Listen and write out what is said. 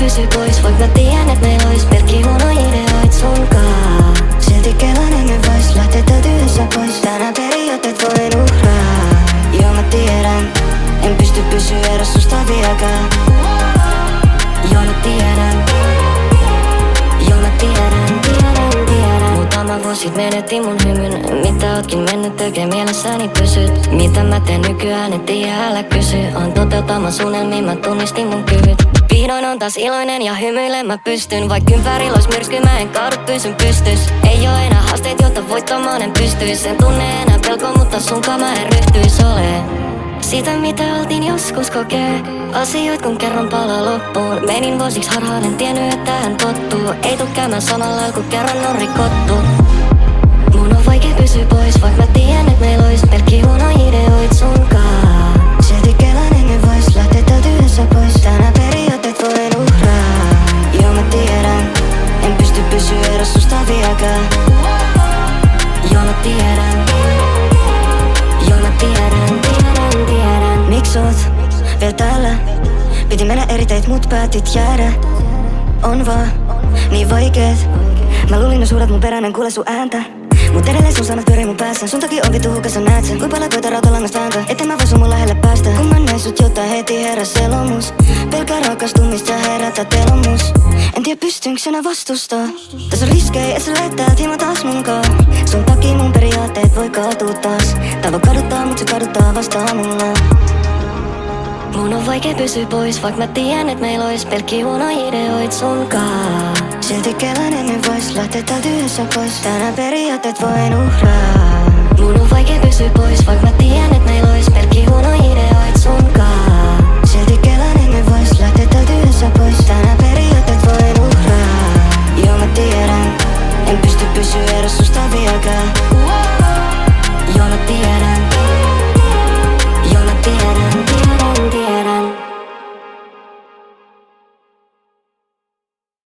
pysy pois, voit mä tiedän, et meil ois pelkki huono ideoit sunkaan. Silti kelan emme vois lähteä täältä yhdessä pois. Tänään periaatteet voin uhraa. Joo mä tiedän, en pysty pysyä erossa susta vieläkään. Joo mä tiedän. Joo mä tiedän. Muutama vuosi sit menetin mun hymyn. Mitä ootkin mennyt tekee mielessäni pysyt. Mitä mä teen nykyään et tiedä älä kysy. On toteutamassa unelmiin mä tunnistin mun kyvyt. Vihdoin on taas iloinen ja hymyilen mä pystyn. Vaik ympärillä ois myrsky mä en kaadu pysyn pystys. Ei oo enää haasteet jotta voittamaan en pystyis. En tunne enää pelkoa mutta sunkaan mä en ryhtyis oleen sitä mitä oltiin joskus kokee. Asioit kun kerran palaa loppuun. Menin vuosiksi harhaan en tiennyt että hän tottuu. Ei tuu käymään samalla kun kerran on rikottu. Mun on vaikea pysyä pois vaik mä tiedän et meil ois pelkki huono ideoit sunkaan. Silti kelan emme vois lähteä täältä yhdessä pois. Tänään periaatteet voin uhraa. Joo mä tiedän, en pysty pysyä erossa susta vieläkään. Joo mä tiedän. Joo mä tiedän. Miks oot vielä täällä? Piti mennä eri teit mut päätit jäädä. On vaan niin vaikeet. Mä luulin jos huudat mun perään en kuule sun ääntä. Mut edelleen sun sanat pyörii mun päässä. Sun takia on vittu hukas sä näet sen. Kuinka paljon koita rautalangasta vääntää etten mä voi sun mun lähelle päästä. Kun mä näin sut jotain heti heräs elomus. Pelkää rakastumista herätä telomus. En tiedä pystynkö enää vastustaa. Tässä on riskei et sä lähet täältä hieman taas munkaan. Sun takia mun periaatteet voi kaatua taas. Tää voi kaduttaa mut se kaduttaa vastaan mulla. Mun on vaikea pysyä pois, vaik mä tiedän et meil ois pelkki huono ideoit sunkaan. Silti kelan emme vois lähteä täältä yhdessä pois. Tänään periaatteet voin uhraa. Mun on vaikea pysyä pois, vaik mä tiedän et meil ois pelkki huono ideoit sunkaan. Silti kelan emme vois lähteä täältä yhdessä pois. Tänään periaatteet voin uhraa. Joo mä tiedän, en pysty pysyä erossa susta vieläkään.